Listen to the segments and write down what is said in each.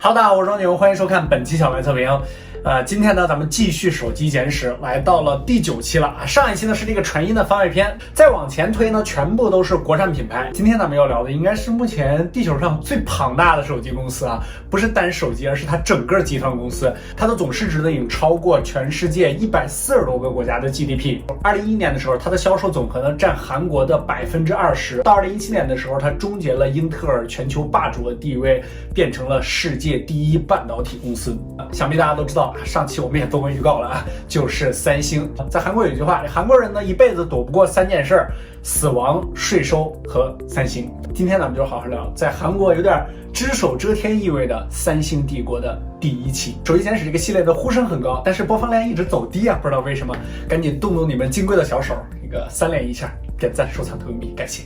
Hello， 大家好，我是庄牛，欢迎收看本期小白测评。今天呢，咱们继续手机简史，来到了第9期了啊。上一期呢是这个传音的番外篇，再往前推呢，全部都是国产品牌。今天咱们要聊的应该是目前地球上最庞大的手机公司啊，不是单手机，而是它整个集团公司。它的总市值呢已经超过全世界140多个国家的 GDP。2011年的时候，它的销售总和呢占韩国的20%。到2017年的时候，它终结了英特尔全球霸主的地位，变成了世界第一半导体公司。想必大家都知道。上期我们也做过预告了啊，就是三星。在韩国有一句话，韩国人呢一辈子躲不过3件事：死亡、税收和三星。今天咱们就好好聊，在韩国有点只手遮天意味的三星帝国的第1期。手机简史这个系列的呼声很高，但是播放量一直走低啊，不知道为什么。赶紧动动你们金贵的小手，一个3连一下，点赞、收藏、投币，感谢。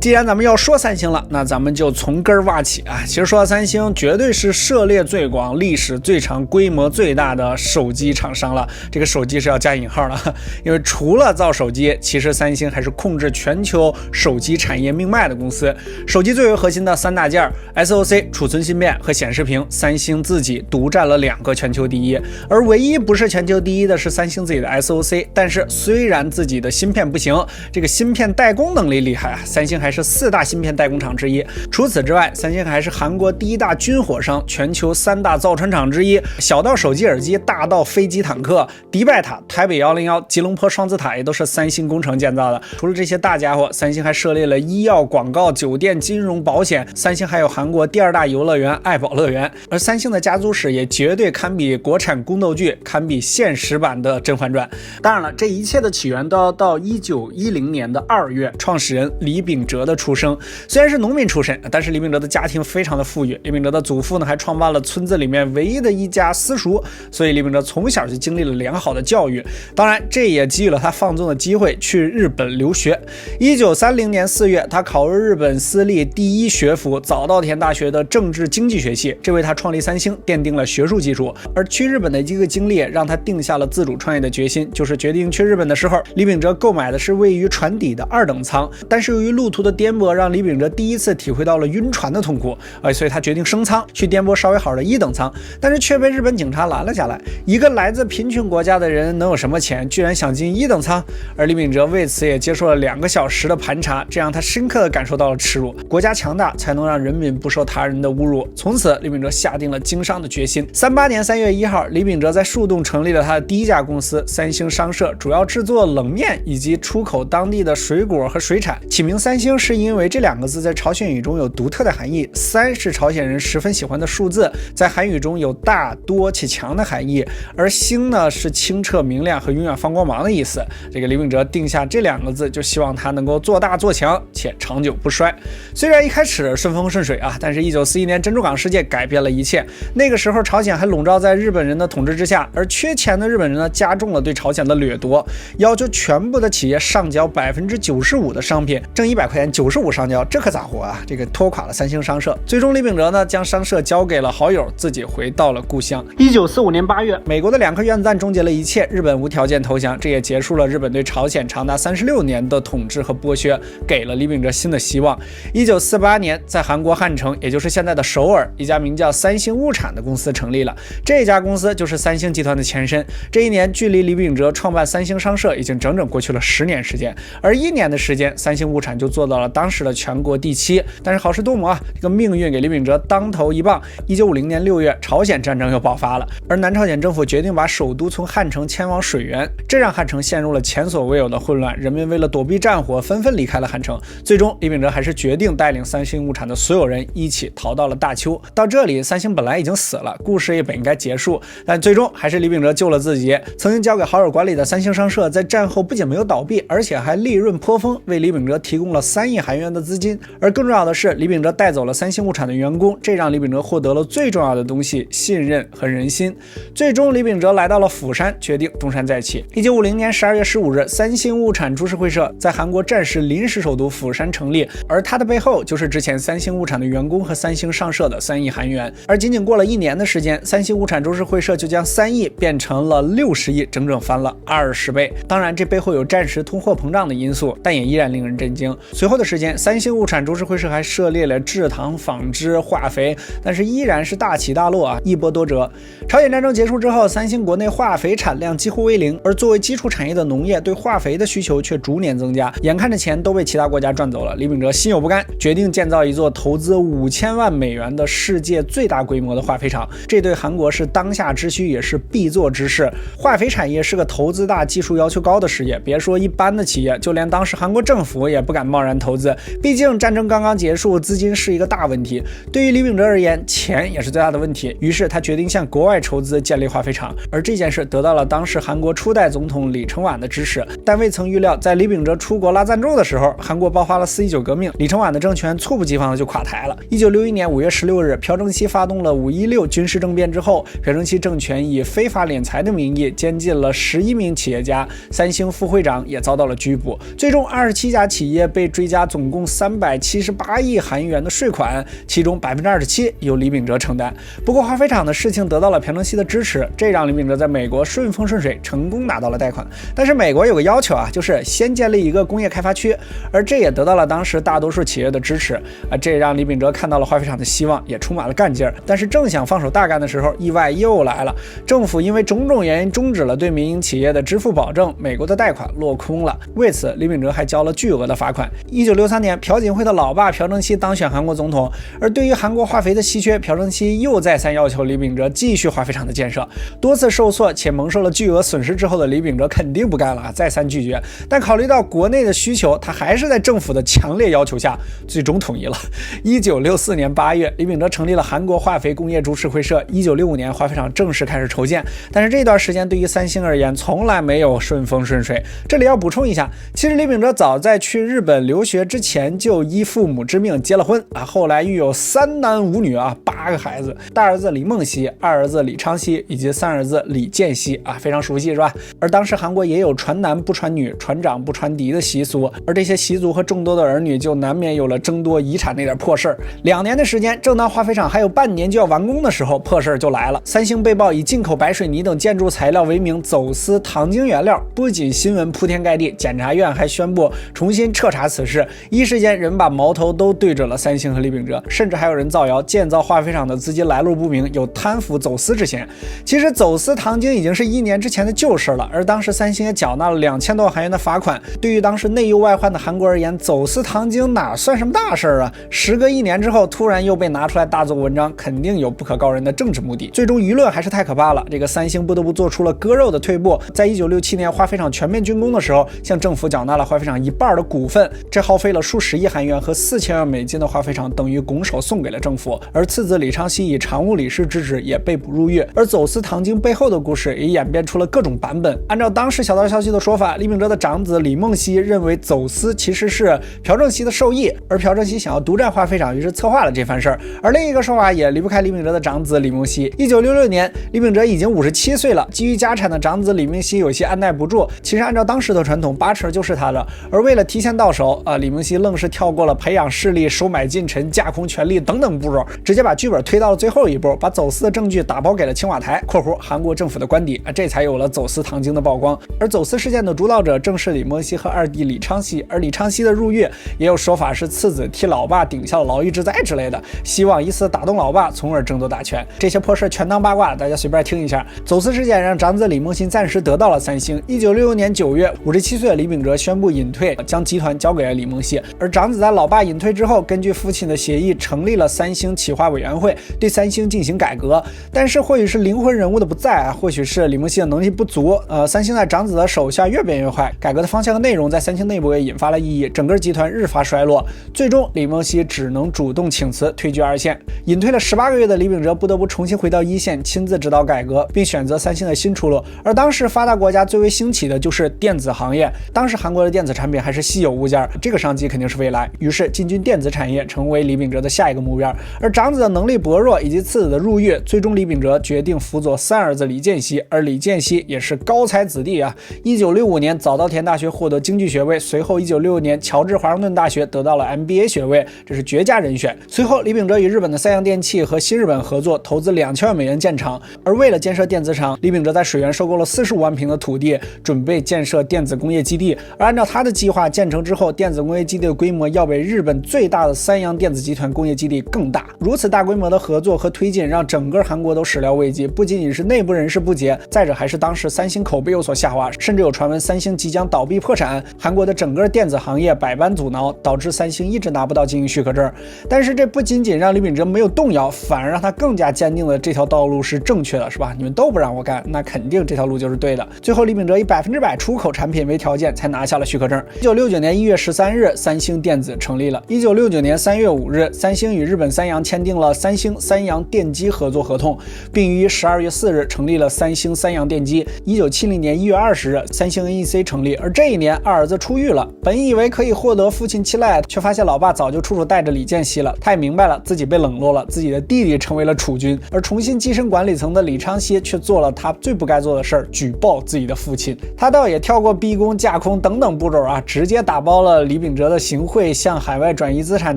既然咱们要说三星了，那咱们就从根儿挖起啊。其实说到三星，绝对是涉猎最广、历史最长、规模最大的手机厂商了。这个手机是要加引号的，因为除了造手机，其实三星还是控制全球手机产业命脉的公司。手机最为核心的3大件 SoC、储存芯片和显示屏，三星自己独占了2个全球第一，而唯一不是全球第一的是三星自己的 SoC。但是虽然自己的芯片不行，这个芯片代工能力厉害啊，三星还是4大芯片代工厂之一。除此之外，三星还是韩国第1大军火商，全球3大造船厂之一。小到手机耳机，大到飞机坦克，迪拜塔、台北101、吉隆坡双子塔也都是三星工程建造的。除了这些大家伙，三星还涉猎了医药、广告、酒店、金融、保险。三星还有韩国第2大游乐园爱宝乐园。而三星的家族史也绝对堪比国产宫斗剧，堪比现实版的《甄嬛传》。当然了，这一切的起源都要到1910年的2月，创始人李秉哲的出生。虽然是农民出身，但是李秉哲的家庭非常的富裕。李秉哲的祖父呢还创办了村子里面唯一的一家私塾，所以李秉哲从小就经历了良好的教育。当然，这也给予了他放纵的机会去日本留学。1930年4月，他考入日本私立第1学府早稻田大学的政治经济学系，这为他创立三星奠定了学术基础。而去日本的一个经历让他定下了自主创业的决心，就是决定去日本的时候，李秉哲购买的是位于船底的2等舱，但是由于路途的颠簸，让李秉哲第一次体会到了晕船的痛苦，所以他决定升舱去颠簸稍微好的1等舱，但是却被日本警察拦了下来。一个来自贫穷国家的人能有什么钱，居然想进1等舱？而李秉哲为此也接受了2个小时的盘查，这让他深刻地感受到了耻辱。国家强大才能让人民不受他人的侮辱。从此，李秉哲下定了经商的决心。38年3月1号，李秉哲在树洞成立了他的第1家公司三星商社，主要制作冷面以及出口当地的水果和水产。起名三星是因为这2个字在朝鲜语中有独特的含义，3是朝鲜人十分喜欢的数字，在韩语中有大、多且强的含义，而星呢是清澈明亮和永远放光芒的意思。这个李秉哲定下这2个字，就希望他能够做大做强且长久不衰。虽然一开始顺风顺水啊，但是1941年珍珠港事件改变了一切。那个时候朝鲜还笼罩在日本人的统治之下，而缺钱的日本人呢加重了对朝鲜的掠夺，要求全部的企业上缴95%的商品，挣100块钱95上交，这可咋活啊？这个拖垮了三星商社。最终李秉哲呢将商社交给了好友，自己回到了故乡。1945年8月，美国的2颗原子弹终结了一切，日本无条件投降，这也结束了日本对朝鲜长达36年的统治和剥削，给了李秉哲新的希望。1948年，在韩国汉城，也就是现在的首尔，一家名叫三星物产的公司成立了。这家公司就是三星集团的前身。这一年，距离李秉哲创办三星商社已经整整过去了10年时间，而1年的时间，三星物产就做到了当时的全国第7。但是好事多磨啊，这个命运给李秉哲当头一棒。1950年6月，朝鲜战争又爆发了，而南朝鲜政府决定把首都从汉城迁往水源，这让汉城陷入了前所未有的混乱，人们为了躲避战火，纷纷离开了汉城。最终，李秉哲还是决定带领三星物产的所有人一起逃到了大邱。到这里，三星本来已经死了，故事也本应该结束，但最终还是李秉哲救了自己。曾经交给好友管理的三星商社，在战后不仅没有倒闭，而且还利润颇丰，为李秉哲提供了3 3亿韩元的资金。而更重要的是，李秉哲带走了三星物产的员工，这让李秉哲获得了最重要的东西——信任和人心。最终，李秉哲来到了釜山，决定东山再起。1950年12月15日，三星物产株式会社在韩国暂时临时首都釜山成立，而它的背后就是之前三星物产的员工和三星上社的3亿韩元。而仅仅过了1年的时间，三星物产株式会社就将3亿变成了60亿，整整翻了20倍。当然，这背后有暂时通货膨胀的因素，但也依然令人震惊。随后的时间，三星物产株式会社还涉猎了制糖、纺织、化肥，但是依然是大起大落啊，一波多折。朝鲜战争结束之后，三星国内化肥产量几乎为零，而作为基础产业的农业对化肥的需求却逐年增加，眼看着钱都被其他国家赚走了，李秉哲心有不甘，决定建造一座投资5000万美元的世界最大规模的化肥厂。这对韩国是当下之需，也是必做之事。化肥产业是个投资大、技术要求高的事业，别说一般的企业，就连当时韩国政府也不敢贸然投资，毕竟战争刚刚结束，资金是一个大问题。对于李秉哲而言，钱也是最大的问题，于是他决定向国外筹资建立化肥厂。而这件事得到了当时韩国初代总统李承晚的支持，但未曾预料，在李秉哲出国拉赞助的时候，韩国爆发了4.19革命，李承晚的政权猝不及防的就垮台了。1961年5月16日，朴正熙发动了5.16军事政变之后，朴正熙政权以非法敛财的名义监禁了11名企业家，三星副会长也遭到了拘捕。最终27家企业被追加总共378亿韩元的税款，其中27%由李秉哲承担。不过化肥厂的事情得到了朴正熙的支持，这让李秉哲在美国顺风顺水，成功拿到了贷款。但是美国有个要求啊，就是先建立一个工业开发区，而这也得到了当时大多数企业的支持啊，这让李秉哲看到了化肥厂的希望，也充满了干劲儿。但是正想放手大干的时候，意外又来了，政府因为种种原因终止了对民营企业的支付保证，美国的贷款落空了。为此，李秉哲还交了巨额的罚款。1963年，朴槿惠的老爸朴正熙当选韩国总统，而对于韩国化肥的稀缺，朴正熙又再三要求李秉哲继续化肥厂的建设。多次受挫且蒙受了巨额损失之后的李秉哲肯定不干了，再三拒绝。但考虑到国内的需求，他还是在政府的强烈要求下，最终同意了。1964年8月，李秉哲成立了韩国化肥工业株式会社。1965年，化肥厂正式开始筹建。但是这段时间对于三星而言，从来没有顺风顺水。这里要补充一下，其实李秉哲早在去日本留学之前就依父母之命结了婚啊，后来育有3男5女啊，8个孩子，大儿子李梦熙，二儿子李昌熙以及三儿子李建熙啊，非常熟悉是吧？而当时韩国也有传男不传女、传长不传嫡的习俗，而这些习俗和众多的儿女就难免有了争夺遗产那点破事儿。2年的时间，正当化肥厂还有半年就要完工的时候，破事儿就来了。三星被曝以进口白水泥等建筑材料为名走私糖精原料，不仅新闻铺天盖地，检察院还宣布重新彻查此事。一时间，人把矛头都对准了三星和李秉哲，甚至还有人造谣建造化肥厂的资金来路不明，有贪腐走私之嫌。其实走私糖精已经是1年之前的旧事了，而当时三星也缴纳了2000多万韩元的罚款。对于当时内忧外患的韩国而言，走私糖精哪算什么大事啊？时隔1年之后，突然又被拿出来大做文章，肯定有不可告人的政治目的。最终舆论还是太可怕了，这个三星不得不做出了割肉的退步。在1967年化肥厂全面竣工的时候，向政府缴纳了化肥厂1半的股份，这耗费了数十亿韩元和4000万美金的化肥厂等于拱手送给了政府。而次子李昌熙以常务理事之职也被捕入狱。而走私糖精背后的故事也演变出了各种版本。按照当时小道消息的说法，李秉哲的长子李梦熙认为走私其实是朴正熙的授意，而朴正熙想要独占化肥厂，于是策划了这番事儿。而另一个说法也离不开李秉哲的长子李梦熙。1966年，李秉哲已经57岁了，基于家产的长子李梦熙有些按耐不住。其实按照当时的传统，8成就是他的。而为了提前到手李梦熙愣是跳过了培养势力、收买近臣、架空权力等等步骤，直接把剧本推到了最后一步，把走私的证据打包给了青瓦台（括弧韩国政府的官邸），这才有了走私糖精的曝光。而走私事件的主导者正是李梦熙和二弟李昌熙，而李昌熙的入狱也有说法是次子替老爸顶下了牢狱之灾之类的，希望以此打动老爸，从而争夺大权。这些破事全当八卦，大家随便听一下。走私事件让长子李梦熙暂时得到了三星。1966年9月，57岁的李秉哲宣布隐退，将集团交给了李梦熙。而长子在老爸隐退之后，根据父亲的协议成立了三星企划委员会，对三星进行改革。但是或许是灵魂人物的不在或许是李梦熙的能力不足，三星在长子的手下越变越坏，改革的方向和内容在三星内部也引发了异议，整个集团日发衰落。最终李梦熙只能主动请辞，退居二线。隐退了18个月的李秉哲不得不重新回到一线，亲自指导改革，并选择三星的新出路。而当时发达国家最为兴起的就是电子行业，当时韩国的电子产品还是稀有物件，这个个商机肯定是未来，于是进军电子产业成为李秉哲的下一个目标。而长子的能力薄弱以及次子的入狱，最终李秉哲决定辅佐三儿子李健熙，而李健熙也是高才子弟啊。1965年早稻田大学获得经济学位，随后1966年乔治华盛顿大学得到了 MBA 学位，这是绝佳人选。随后李秉哲与日本的三洋电器和新日本合作，投资2000万美元建厂。而为了建设电子厂，李秉哲在水源收购了45万平的土地，准备建设电子工业基地。而按照他的计划，建成之后，电子工业基地的规模要比日本最大的三洋电子集团工业基地更大。如此大规模的合作和推进，让整个韩国都始料未及。不仅仅是内部人士不解，再者还是当时三星口碑有所下滑，甚至有传闻三星即将倒闭破产。韩国的整个电子行业百般阻挠，导致三星一直拿不到经营许可证。但是这不仅仅让李秉哲没有动摇，反而让他更加坚定了这条道路是正确的，是吧？你们都不让我干，那肯定这条路就是对的。最后李秉哲以100%出口产品为条件，才拿下了许可证。1969年1月13日，三星电子成立了。1969年3月5日，三星与日本三洋签订了三星三洋电机合作合同，并于12月4日成立了三星三洋电机。1970年1月20日，三星 NEC 成立。而这一年，二儿子出狱了，本以为可以获得父亲青睐，却发现老爸早就处处带着李健熙了。他也明白了自己被冷落了，自己的弟弟成为了储君，而重新跻身管理层的李昌熙却做了他最不该做的事儿，举报自己的父亲。他倒也跳过逼宫、架空等等步骤啊，直接打包了李秉哲的行贿、向海外转移资产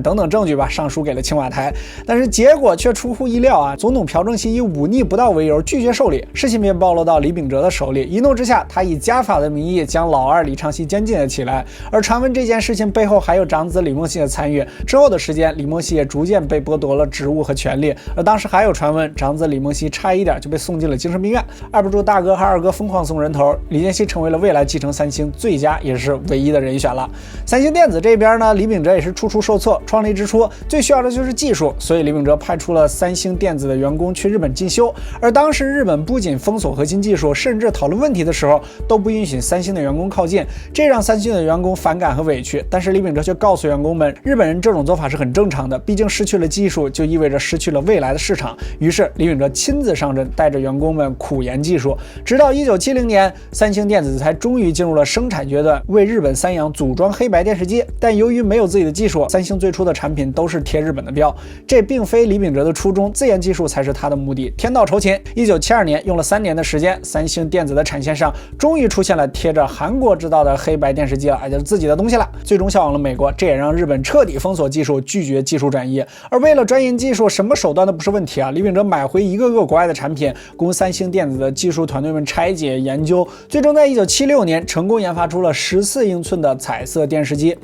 等等证据吧，上书给了青瓦台。但是结果却出乎意料啊，总统朴正熙以忤逆不到为由拒绝受理，事情便暴露到李秉哲的手里。一怒之下，他以家法的名义将老二李昌熙监禁了起来。而传闻这件事情背后还有长子李梦熙的参与。之后的时间，李梦熙也逐渐被剥夺了职务和权利。而当时还有传闻，长子李梦熙差一点就被送进了精神病院。二不住大哥和二哥疯狂送人头，李健熙成为了未来继承三星最佳也是唯一的人选了。三星电子这边呢，李秉哲也是处处受挫。创立之初最需要的就是技术，所以李秉哲派出了三星电子的员工去日本进修。而当时日本不仅封锁核心技术，甚至讨论问题的时候都不允许三星的员工靠近，这让三星的员工反感和委屈。但是李秉哲却告诉员工们，日本人这种做法是很正常的，毕竟失去了技术就意味着失去了未来的市场。于是李秉哲亲自上阵，带着员工们苦研技术，直到1970年，三星电子才终于进入了生产阶段，为日本三洋组装黑白电视机。但由于没有自己的技术，三星最初的产品都是贴日本的标，这并非李秉哲的初衷，自研技术才是他的目的。天道酬勤，1972年用了3年的时间，三星电子的产线上终于出现了贴着韩国制造的黑白电视机了，也就是自己的东西了。最终销往了美国，这也让日本彻底封锁技术，拒绝技术转移。而为了专研技术，什么手段都不是问题啊！李秉哲买回一个个国外的产品，供三星电子的技术团队们拆解研究，最终在1976年成功研发出了14英寸的彩色电视机。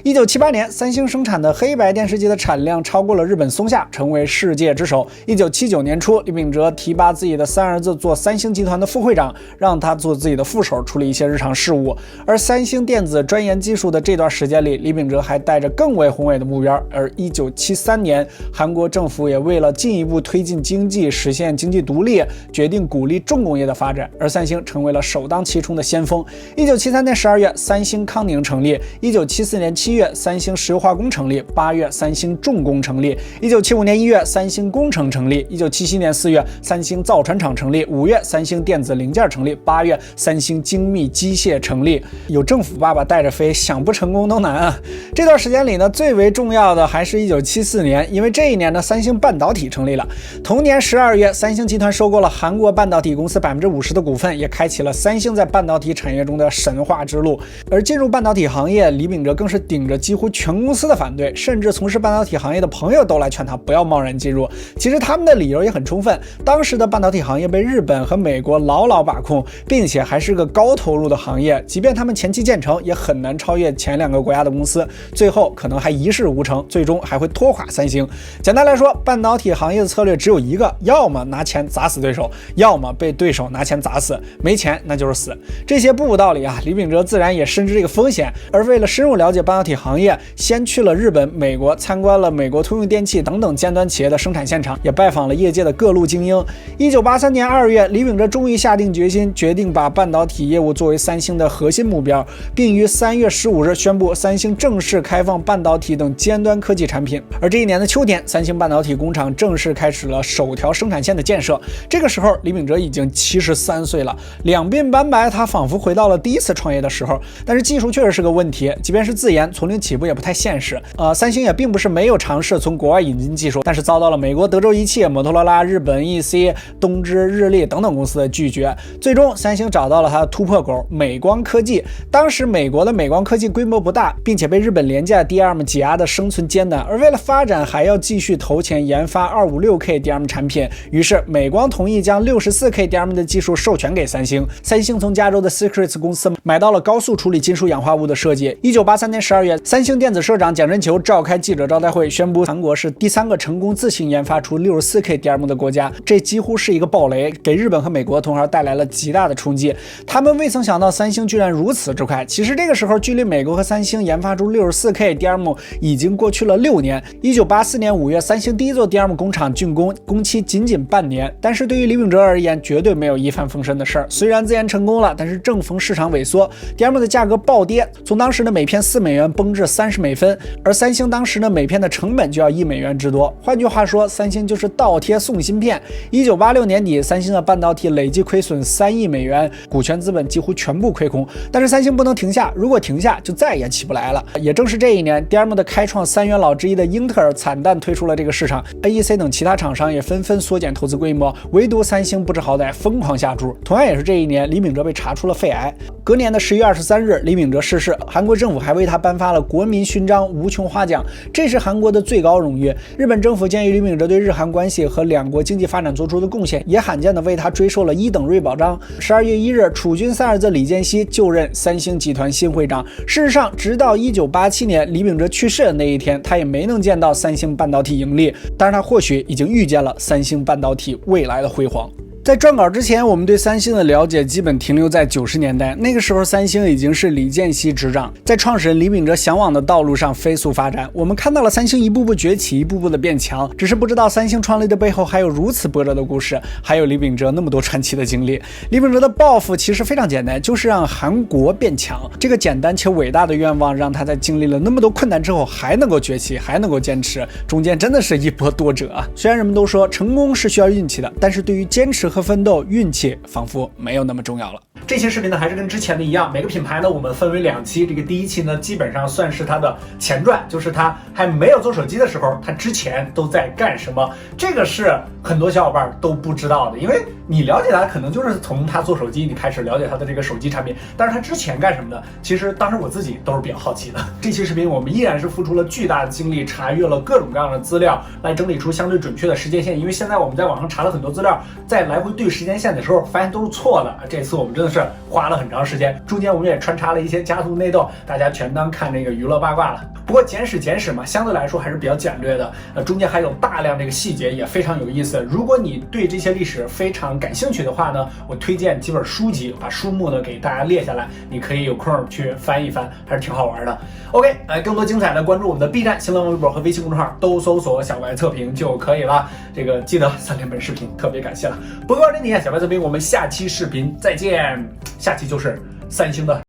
1978年，三星生产的黑白电视机的产量超过了日本松下，成为世界之首。1979年初，李秉哲提拔自己的三儿子做三星集团的副会长，让他做自己的副手，处理一些日常事务。而三星电子专研技术的这段时间里，李秉哲还带着更为宏伟的目标。而1973年，韩国政府也为了进一步推进经济，实现经济独立，决定鼓励重工业的发展，而三星成为了首当其冲的先锋。1973年12月，三星康宁成立；1974年7月，三星石油化工成立；8月，三星重工成立；1975年1月，三星工程成立；1977年4月，三星造船厂成立；5月，三星电子零件成立；8月，三星精密机械成立。有政府爸爸带着飞，想不成功都难啊！这段时间里呢，最为重要的还是1974年，因为这一年呢，三星半导体成立了。同年12月，三星集团收购了韩国半导体公司50%的股份，也开启了三星在半导体产业中的神话之路。而进入半导体行业，李秉哲更是顶着几乎全公司的反对，甚至从事半导体行业的朋友都来劝他不要贸然进入。其实他们的理由也很充分，当时的半导体行业被日本和美国牢牢把控，并且还是个高投入的行业，即便他们前期建成，也很难超越前2个国家的公司，最后可能还一事无成，最终还会拖垮三星。简单来说，半导体行业的策略只有一个，要么拿钱砸死对手，要么被对手拿钱砸死，没钱那就是死。这些不无道理啊，李秉哲自然也深知这个风险，而为了深入了解半导体行业，先去了日本、美国，参观了美国通用电气等等尖端企业的生产现场，也拜访了业界的各路精英。1983年2月，李秉哲终于下定决心，决定把半导体业务作为三星的核心目标，并于3月15日宣布三星正式开放半导体等尖端科技产品。而这一年的秋天，三星半导体工厂正式开始了首条生产线的建设。这个时候，李秉哲已经73岁了，两鬓斑白，他仿佛回到了第一次创业的时候。但是技术确实是个问题，即便便是自研，从零起步也不太现实。三星也并不是没有尝试从国外引进技术，但是遭到了美国德州仪器、摩托罗拉、日本 EC、东芝、日立等等公司的拒绝。最终，三星找到了它的突破口美光科技。当时美国的美光科技规模不大，并且被日本廉价 DRAM 挤压的生存艰难，而为了发展还要继续投钱研发 256K DRAM 产品，于是美光同意将 64K DRAM 的技术授权给三星。三星从加州的 Secrets 公司买到了高速处理金属氧化物的设计。1983年12月，三星电子社长蒋振球召开记者招待会，宣布韩国是第3个成功自行研发出 64K DRAM 的国家，这几乎是一个暴雷，给日本和美国同行带来了极大的冲击。他们未曾想到三星居然如此之快。其实这个时候，距离美国和三星研发出 64K DRAM 已经过去了6年。1984年5月，三星第一座 DRAM 工厂竣工，工期仅半年。但是对于李秉哲而言，绝对没有一帆风顺的事儿。虽然自研成功了，但是正逢市场萎缩 ，DRAM 的价格暴跌，从当时的每片4美元崩至30美分，而三星当时的每片的成本就要1美元之多。换句话说，三星就是倒贴送芯片。1986年底，三星的半导体累计亏损3亿美元，股权资本几乎全部亏空。但是三星不能停下，如果停下，就再也起不来了。也正是这一年 ，DRAM 的开创3元老之一的英特尔惨淡退出了这个市场 ，AEC 等其他厂商也纷纷缩减投资规模，唯独三星不知好歹，疯狂下注。同样也是这一年，李秉哲被查出了肺癌。隔年的10月23日，李秉哲逝世，韩国政府还为他颁发了国民勋章无穷花奖，这是韩国的最高荣誉。日本政府鉴于李秉哲对日韩关系和两国经济发展做出的贡献，也罕见的为他追授了1等瑞宝章。12月1日，储君三儿子李健熙就任三星集团新会长。事实上，直到1987年李秉哲去世的那一天，他也没能见到三星半导体盈利，但是他或许已经预见了三星半导体未来的辉煌。在撰稿之前，我们对三星的了解基本停留在90年代，那个时候三星已经是李健熙执掌，在创始人李秉哲向往的道路上飞速发展。我们看到了三星一步步崛起，一步步的变强，只是不知道三星创立的背后还有如此波折的故事，还有李秉哲那么多传奇的经历。李秉哲的抱负其实非常简单，就是让韩国变强。这个简单且伟大的愿望，让他在经历了那么多困难之后还能够崛起，还能够坚持，中间真的是一波多折啊。虽然人们都说成功是需要运气的，但是对于坚持和奋斗，运气仿佛没有那么重要了。这期视频呢，还是跟之前的一样，每个品牌呢，我们分为2期。这个第一期呢，基本上算是它的前传，就是它还没有做手机的时候，它之前都在干什么。这个是很多小伙伴都不知道的，因为你了解它，可能就是从它做手机，你开始了解它的这个手机产品。但是它之前干什么的，其实当时我自己都是比较好奇的。这期视频我们依然是付出了巨大的精力，查阅了各种各样的资料，来整理出相对准确的时间线。因为现在我们在网上查了很多资料，在来回对时间线的时候，发现都是错的。这次我们真的是花了很长时间，中间我们也穿插了一些家族内斗，大家全当看这个娱乐八卦了。不过简史嘛，相对来说还是比较简略的，中间还有大量这个细节，也非常有意思。如果你对这些历史非常感兴趣的话呢，我推荐几本书籍，把书目呢给大家列下来，你可以有空去翻一翻，还是挺好玩的。OK， 更多精彩的关注我们的 B 站、新浪微博和微信公众号，都搜索小白测评就可以了。这个记得3连本视频，特别感谢了。不过这你小白测评，我们下期视频再见。下期就是三星的